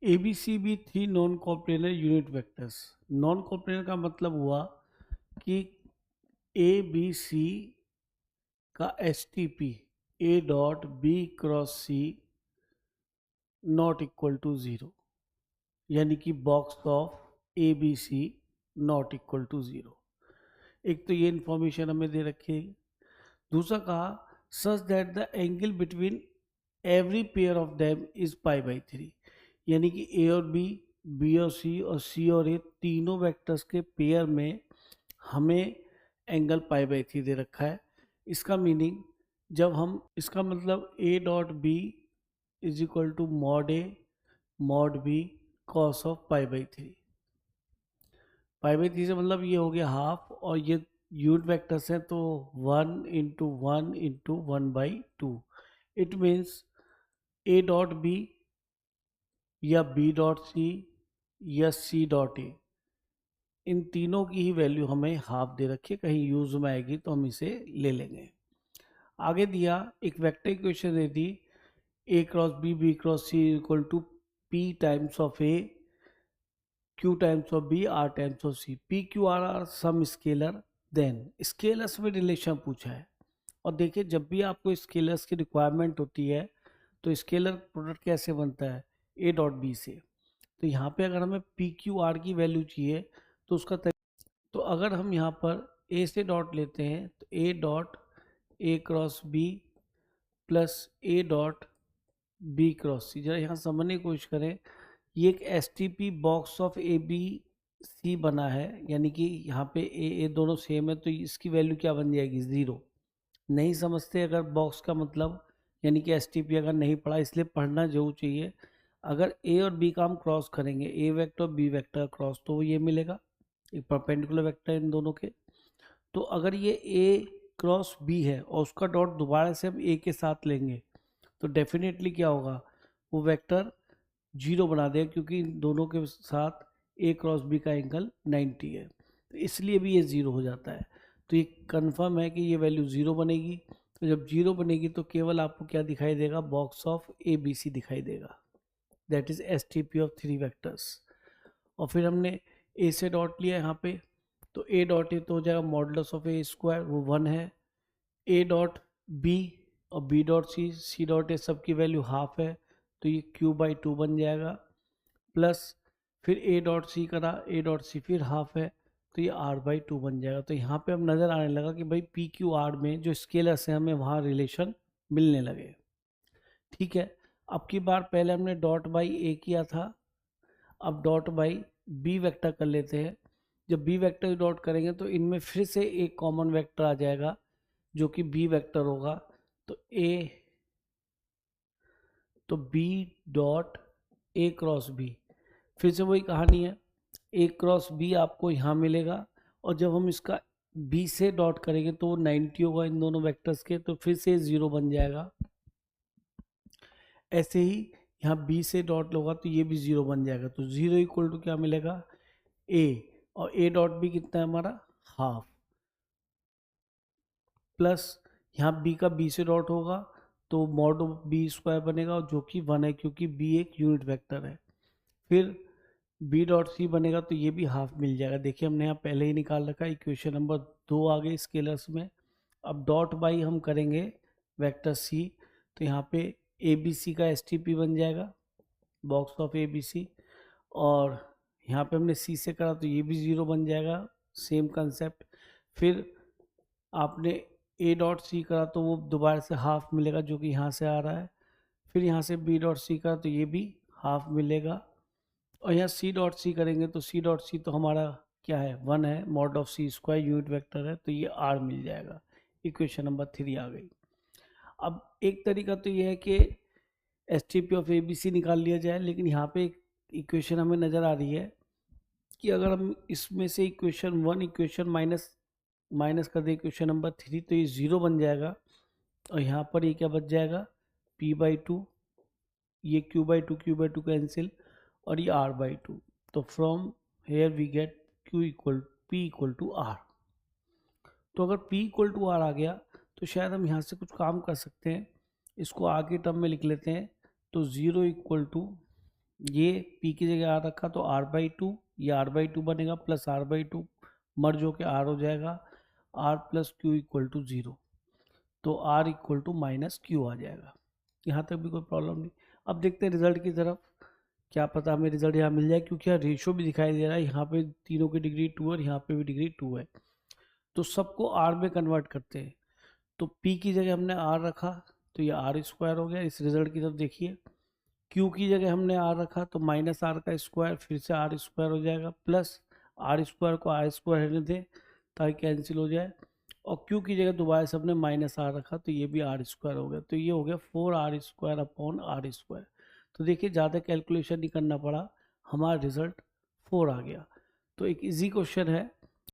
ए B C B three non coplanar unit vectors. Non coplanar का मतलब हुआ कि ए बी सी का S T P A dot B cross C not equal to zero, यानी कि box of A B C not equal to zero. एक तो ये इंफॉर्मेशन हमें दे रखी है। दूसरा कहा such that the angle between every pair of them is pi by three, यानी कि ए और बी और सी और ए तीनों वेक्टर्स के पेयर में हमें एंगल पाई बाई थ्री दे रखा है। इसका मीनिंग जब हम इसका मतलब A dot B is equal to mod A mod B cos of pi by three. Pi by three से मतलब ये हो गया हाफ, और ये यूनिट वेक्टर्स हैं तो 1 × 1 × 1/2। It means A dot B या बी डॉट सी या सी डॉट ए, इन तीनों की ही वैल्यू हमें हाफ दे रखी है, कहीं यूज में आएगी तो हम इसे ले लेंगे। आगे दिया एक वेक्टर इक्वेशन दे दी A cross B cross C equal to P times of A Q times of B R times of C. P Q R some scalar, then scalars में रिलेशन पूछा है। और देखिए जब भी आपको स्केलर्स की रिक्वायरमेंट होती है तो स्केलर प्रोडक्ट कैसे बनता है, ए डॉट बी से। तो यहाँ पे अगर हमें पी क्यू आर की वैल्यू चाहिए तो उसका तो अगर हम यहाँ पर ए से डॉट लेते हैं तो A dot A cross B plus A dot B cross C. जरा यहाँ समझने की कोशिश करें, ये एक S T P box of A B C बना है, यानी कि यहाँ पे ए दोनों सेम है तो इसकी वैल्यू क्या बन जाएगी, ज़ीरो। नहीं समझते अगर बॉक्स का मतलब, यानी कि एस टी पी अगर नहीं पढ़ा, इसलिए पढ़ना जरूर चाहिए। अगर ए और बी का हम क्रॉस करेंगे, ए वेक्टर और बी वेक्टर क्रॉस, तो ये मिलेगा एक परपेंडिकुलर वेक्टर इन दोनों के। तो अगर ये ए क्रॉस बी है और उसका डॉट दोबारा से हम ए के साथ लेंगे तो डेफिनेटली क्या होगा, वो वेक्टर जीरो बना देगा, क्योंकि इन दोनों के साथ ए क्रॉस बी का एंगल 90 है, तो इसलिए भी ये ज़ीरो हो जाता है। तो ये कंफर्म है कि ये वैल्यू ज़ीरो बनेगी। तो जब जीरो बनेगी तो केवल आपको क्या दिखाई देगा, box of A B C दिखाई देगा, that is S T P of three vectors. और फिर हमने ए से डॉट लिया यहाँ पे, तो ए डॉट ए तो हो जाएगा मॉडुलस ऑफ ए स्क्वायर, वो 1 है। ए डॉट बी और B dot C dot A सबकी वैल्यू हाफ है, तो ये Q/2 बन जाएगा। प्लस फिर ए डॉट सी करा, ए डॉट सी फिर हाफ है, तो ये R/2 बन जाएगा। तो यहाँ पे अब नज़र आने लगा कि भाई पी क्यू आर में जो स्केलर्स हैं हमें वहाँ रिलेशन मिलने लगे। ठीक है, अब की बार पहले हमने डॉट बाई ए किया था, अब डॉट बाई बी वेक्टर कर लेते हैं। जब बी वेक्टर डॉट करेंगे तो इनमें फिर से एक कॉमन वेक्टर आ जाएगा जो कि बी वेक्टर होगा। तो B dot A cross B, फिर से वही कहानी है, ए क्रॉस बी आपको यहाँ मिलेगा, और जब हम इसका बी से डॉट करेंगे तो वो 90 होगा इन दोनों वेक्टर्स के, तो फिर से ज़ीरो बन जाएगा। ऐसे ही यहाँ बी से डॉट होगा तो ये भी ज़ीरो बन जाएगा, तो ज़ीरो इक्वल टू क्या मिलेगा, ए, और ए डॉट बी कितना है हमारा, हाफ। प्लस यहाँ बी का बी से डॉट होगा तो मॉड बी स्क्वायर बनेगा, जो कि 1 है क्योंकि बी एक यूनिट वेक्टर है। फिर बी डॉट सी बनेगा तो ये भी हाफ मिल जाएगा। देखिए हमने यहाँ पहले ही निकाल रखा है, इक्वेशन नंबर 2 आ गई स्केलर्स में। अब डॉट बाई हम करेंगे वेक्टर सी, तो यहाँ पे ए बी सी का एस टी पी बन जाएगा, box of A B C. और यहाँ पे हमने सी से करा तो ये भी ज़ीरो बन जाएगा, सेम कंसेप्ट। फिर आपने ए डॉट सी करा तो वो दोबारा से हाफ मिलेगा जो कि यहाँ से आ रहा है। फिर यहाँ से बी डॉट सी करा तो ये भी हाफ मिलेगा, और यहाँ सी डॉट सी करेंगे तो सी डॉट सी तो हमारा क्या है, 1 है, mod of C square unit vector है, तो ये आर मिल जाएगा। इक्वेशन नंबर 3 आ गई। अब एक तरीका तो ये है कि S T P of A B C निकाल लिया जाए, लेकिन यहाँ पे एक इक्वेशन हमें नज़र आ रही है कि अगर हम इसमें से इक्वेशन 1 इक्वेशन माइनस कर दे इक्वेशन नंबर 3 तो ये ज़ीरो बन जाएगा, और यहाँ पर ये क्या बच जाएगा, p/2, ये q/2 कैंसिल, और ये r/2। तो from here we get p=r। तो अगर p=r आ गया तो शायद हम यहाँ से कुछ काम कर सकते हैं, इसको आगे टर्म में लिख लेते हैं। तो 0 = ये p की जगह r रखा तो r/2, ये r/2 बनेगा प्लस r/2 मर्ज होकर r हो जाएगा, r plus Q equal to 0, तो r equal to minus Q आ जाएगा। यहाँ तक भी कोई प्रॉब्लम नहीं। अब देखते हैं रिजल्ट की तरफ, क्या पता हमें रिजल्ट यहाँ मिल जाए, क्योंकि यहाँ रेशो भी दिखाई दे रहा है, यहाँ पे तीनों की डिग्री 2 है और यहाँ पे भी डिग्री 2 है, तो सबको r में कन्वर्ट करते हैं। तो p की जगह हमने r रखा तो ये r² हो गया। इस रिजल्ट की तरफ देखिए, q की जगह हमने r रखा तो माइनस r का स्क्वायर फिर से r² हो जाएगा, प्लस r² को r² रहने दें ताकि कैंसिल हो जाए, और q की जगह दोबारा से हमने माइनस r रखा तो ये भी r² हो गया, तो ये हो गया 4r² अपॉन r²। तो देखिए ज़्यादा कैलकुलेशन नहीं करना पड़ा, हमारा रिजल्ट 4 आ गया। तो एक इजी क्वेश्चन है,